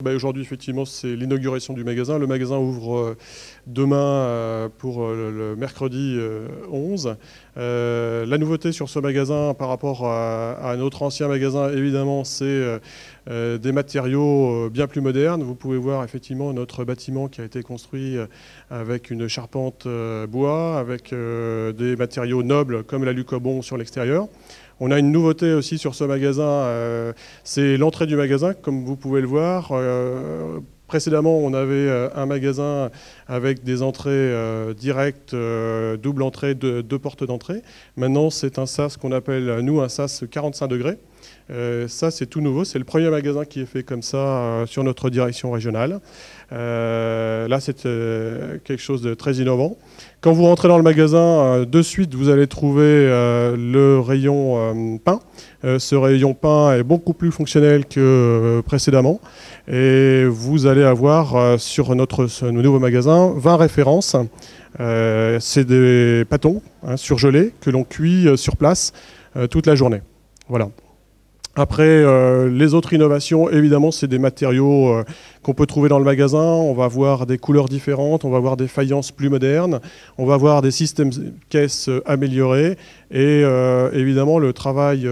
Aujourd'hui, effectivement, c'est l'inauguration du magasin. Le magasin ouvre demain pour le mercredi 11. La nouveauté sur ce magasin par rapport à notre ancien magasin, évidemment, c'est des matériaux bien plus modernes. Vous pouvez voir effectivement notre bâtiment qui a été construit avec une charpente bois, avec des matériaux nobles comme la Lucobon sur l'extérieur. On a une nouveauté aussi sur ce magasin, c'est l'entrée du magasin, comme vous pouvez le voir. Précédemment, on avait un magasin avec des entrées directes, double entrée, deux portes d'entrée. Maintenant, c'est un sas qu'on appelle, nous, un sas 45 degrés. Ça, c'est tout nouveau. C'est le premier magasin qui est fait comme ça sur notre direction régionale. Là, c'est quelque chose de très innovant. Quand vous rentrez dans le magasin, de suite, vous allez trouver le rayon pain. Ce rayon pain est beaucoup plus fonctionnel que précédemment. Et vous allez avoir sur ce nouveau magasin 20 références. C'est des pâtons surgelés que l'on cuit sur place toute la journée. Voilà. Après, les autres innovations, évidemment, c'est des matériaux qu'on peut trouver dans le magasin. On va avoir des couleurs différentes, on va avoir des faïences plus modernes, on va avoir des systèmes caisses améliorés et évidemment, le travail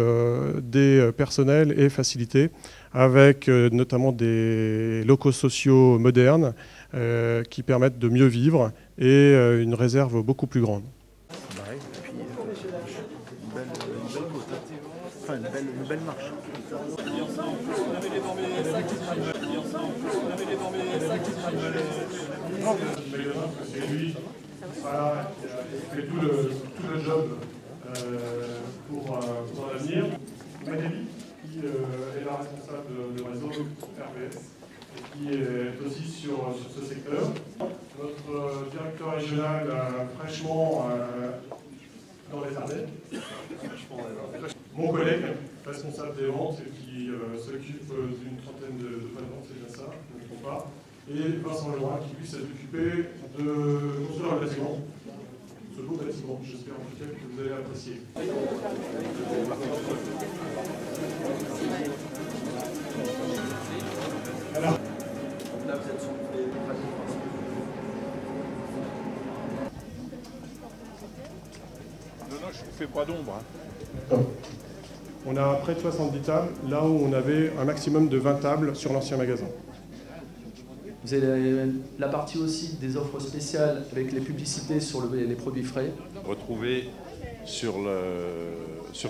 des personnels est facilité avec notamment des locaux sociaux modernes qui permettent de mieux vivre et une réserve beaucoup plus grande. Une belle marche. C'est lui voilà, qui fait tout le job pour l'avenir. Magali, qui est la responsable de réseau RVS et qui est aussi sur ce secteur. Notre directeur régional fraîchement dans les Ardennes. Mon collègue, responsable des ventes, qui s'occupe d'une trentaine de points de vente, c'est bien ça, je ne me trompe pas. Et Vincent Leroy, qui lui s'est occupé de construire le bâtiment. Ce beau bâtiment, j'espère en tout cas que vous allez apprécier. Voilà. Là, vous êtes sur les non, je ne fais pas d'ombre. On a près de 70 tables, là où on avait un maximum de 20 tables sur l'ancien magasin. Vous avez la partie aussi des offres spéciales avec les publicités sur les produits frais. Retrouver sur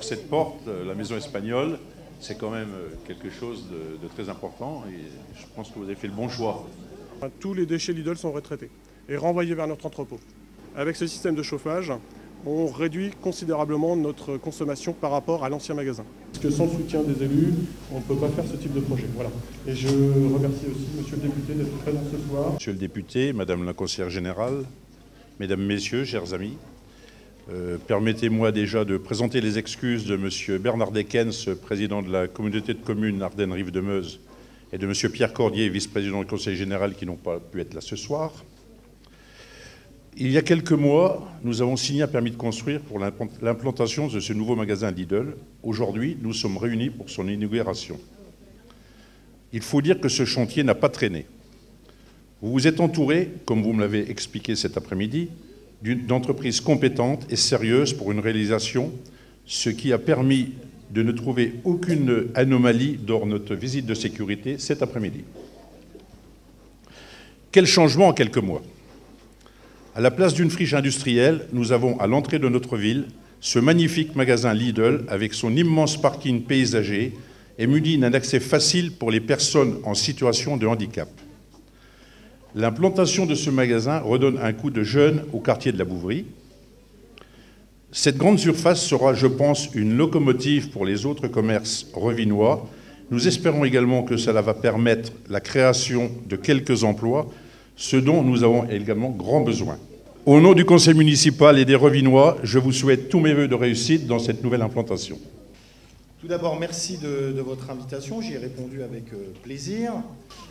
cette porte la maison espagnole, c'est quand même quelque chose de très important et je pense que vous avez fait le bon choix. Tous les déchets Lidl sont retraités et renvoyés vers notre entrepôt. Avec ce système de chauffage, on réduit considérablement notre consommation par rapport à l'ancien magasin. Parce que sans le soutien des élus, on ne peut pas faire ce type de projet. Voilà. Et je remercie aussi Monsieur le député d'être présent ce soir. Monsieur le député, Madame la conseillère générale, Mesdames, Messieurs, chers amis, permettez-moi déjà de présenter les excuses de Monsieur Bernard Dekens, président de la communauté de communes Ardennes-Rive-de-Meuse, et de Monsieur Pierre Cordier, vice-président du conseil général, qui n'ont pas pu être là ce soir. Il y a quelques mois, nous avons signé un permis de construire pour l'implantation de ce nouveau magasin Lidl. Aujourd'hui, nous sommes réunis pour son inauguration. Il faut dire que ce chantier n'a pas traîné. Vous vous êtes entouré, comme vous me l'avez expliqué cet après-midi, d'entreprises compétentes et sérieuses pour une réalisation, ce qui a permis de ne trouver aucune anomalie lors de notre visite de sécurité cet après-midi. Quel changement en quelques mois! À la place d'une friche industrielle, nous avons à l'entrée de notre ville ce magnifique magasin Lidl avec son immense parking paysager et muni d'un accès facile pour les personnes en situation de handicap. L'implantation de ce magasin redonne un coup de jeune au quartier de la Bouverie. Cette grande surface sera, je pense, une locomotive pour les autres commerces revinois. Nous espérons également que cela va permettre la création de quelques emplois, ce dont nous avons également grand besoin. Au nom du conseil municipal et des Revinois, je vous souhaite tous mes vœux de réussite dans cette nouvelle implantation. Tout d'abord, merci de votre invitation, j'y ai répondu avec plaisir.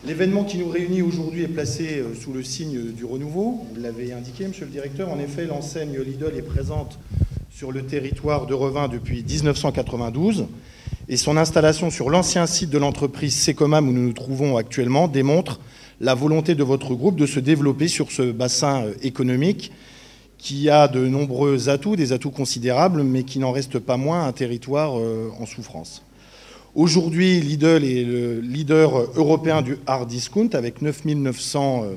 L'événement qui nous réunit aujourd'hui est placé sous le signe du renouveau, vous l'avez indiqué, monsieur le directeur. En effet, l'enseigne Lidl est présente sur le territoire de Revin depuis 1992 et son installation sur l'ancien site de l'entreprise Secomam où nous nous trouvons actuellement démontre la volonté de votre groupe de se développer sur ce bassin économique qui a de nombreux atouts, des atouts considérables, mais qui n'en reste pas moins un territoire en souffrance. Aujourd'hui, Lidl est le leader européen du hard discount avec 9900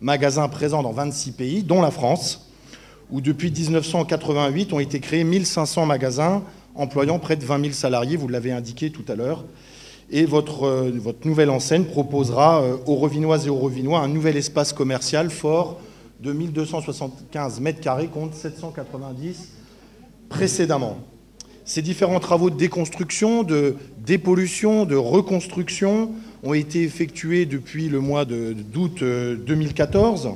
magasins présents dans 26 pays, dont la France, où depuis 1988 ont été créés 1500 magasins employant près de 20 000 salariés, vous l'avez indiqué tout à l'heure. Et votre nouvelle enseigne proposera aux Revinoises et aux Revinois un nouvel espace commercial fort de 1275 mètres carrés contre 790 précédemment. Ces différents travaux de déconstruction, de dépollution, de reconstruction ont été effectués depuis le mois d'août 2014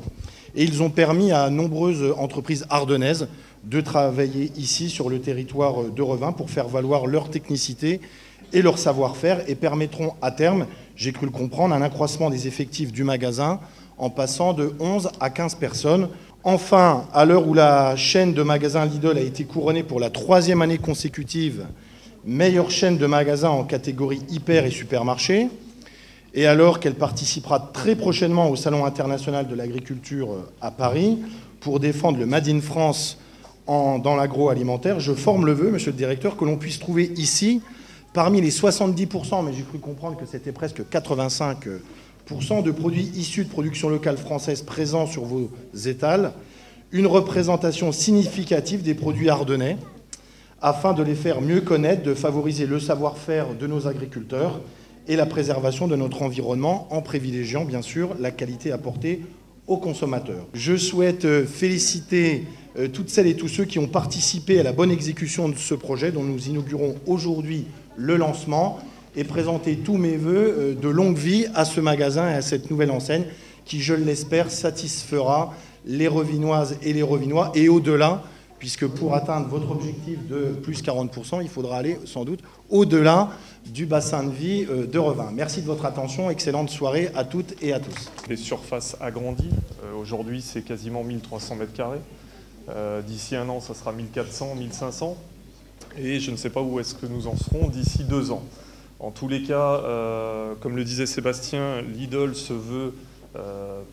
et ils ont permis à nombreuses entreprises ardennaises de travailler ici sur le territoire de Revin pour faire valoir leur technicité et leur savoir-faire et permettront à terme, j'ai cru le comprendre, un accroissement des effectifs du magasin en passant de 11 à 15 personnes. Enfin, à l'heure où la chaîne de magasins Lidl a été couronnée pour la 3e année consécutive meilleure chaîne de magasins en catégorie hyper et supermarché, et alors qu'elle participera très prochainement au Salon international de l'agriculture à Paris pour défendre le Made in France dans l'agroalimentaire, je forme le vœu, monsieur le directeur, que l'on puisse trouver ici, parmi les 70%, mais j'ai cru comprendre que c'était presque 85%, de produits issus de production locale française présents sur vos étals, une représentation significative des produits ardennais, afin de les faire mieux connaître, de favoriser le savoir-faire de nos agriculteurs et la préservation de notre environnement, en privilégiant bien sûr la qualité apportée aux consommateurs. Je souhaite féliciter toutes celles et tous ceux qui ont participé à la bonne exécution de ce projet dont nous inaugurons aujourd'hui le lancement et présenter tous mes vœux de longue vie à ce magasin et à cette nouvelle enseigne qui, je l'espère, satisfera les Revinoises et les Revinois et au-delà, puisque pour atteindre votre objectif de plus 40%, il faudra aller sans doute au-delà du bassin de vie de Revin. Merci de votre attention, excellente soirée à toutes et à tous. Les surfaces agrandies, aujourd'hui c'est quasiment 1300 mètres carrés. D'ici un an, ça sera 1400, 1500. Et je ne sais pas où est-ce que nous en serons d'ici 2 ans. En tous les cas, comme le disait Sébastien, Lidl se veut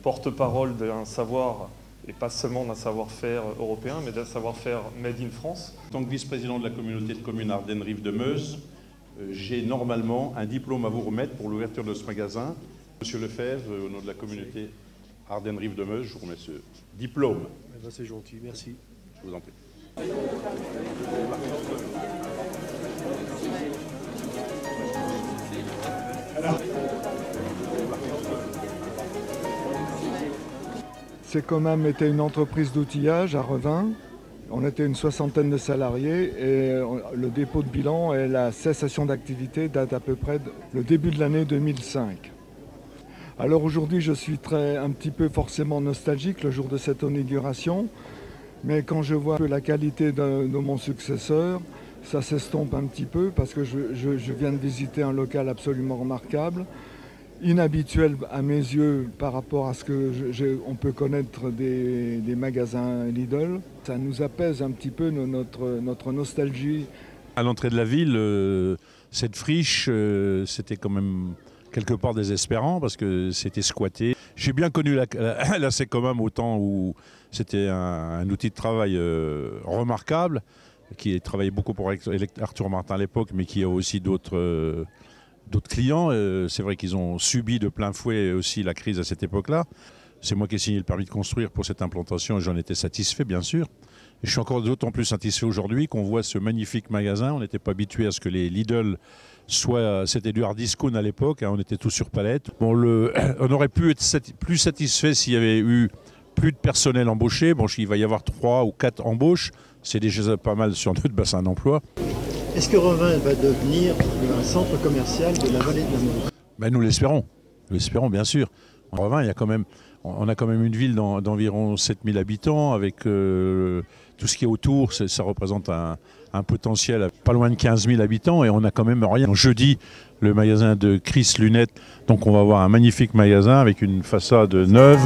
porte-parole d'un savoir, et pas seulement d'un savoir-faire européen, mais d'un savoir-faire made in France. En tant que vice-président de la communauté de communes Ardennes-Rives de Meuse, j'ai normalement un diplôme à vous remettre pour l'ouverture de ce magasin. Monsieur Lefebvre, au nom de la communauté Ardennes-Rives de Meuse, je vous remets ce diplôme. Eh ben, c'est gentil, merci. Je vous en prie. Secomam était une entreprise d'outillage à Revin. On était une 60aine de salariés et le dépôt de bilan et la cessation d'activité date à peu près le début de l'année 2005. Alors aujourd'hui, je suis un petit peu forcément nostalgique le jour de cette inauguration, mais quand je vois la qualité de mon successeur, ça s'estompe un petit peu parce que je viens de visiter un local absolument remarquable, inhabituel à mes yeux par rapport à ce qu'on peut connaître des magasins Lidl. Ça nous apaise un petit peu notre nostalgie. À l'entrée de la ville, cette friche, c'était quand même quelque part désespérant parce que c'était squatté. J'ai bien connu la Secomam au temps où c'était un outil de travail remarquable, qui travaillait beaucoup pour Arthur Martin à l'époque, mais qui a aussi d'autres clients. C'est vrai qu'ils ont subi de plein fouet aussi la crise à cette époque-là. C'est moi qui ai signé le permis de construire pour cette implantation et j'en étais satisfait, bien sûr. Et je suis encore d'autant plus satisfait aujourd'hui qu'on voit ce magnifique magasin. On n'était pas habitué à ce que les Lidl c'était du hard discount à l'époque, hein, on était tous sur palette. Bon, on aurait pu être plus satisfait s'il y avait eu plus de personnel embauché. Bon, il va y avoir 3 ou 4 embauches. C'est déjà pas mal sur notre bassin d'emploi. Est-ce que Revin va devenir un centre commercial de la vallée de la Meuse? Ben, nous l'espérons. Nous l'espérons, bien sûr. En Revin, on a quand même une ville d'environ 7000 habitants avec tout ce qui est autour. Ça représente un potentiel à pas loin de 15 000 habitants et on n'a quand même rien. Jeudi, le magasin de Chris Lunettes. Donc on va avoir un magnifique magasin avec une façade neuve.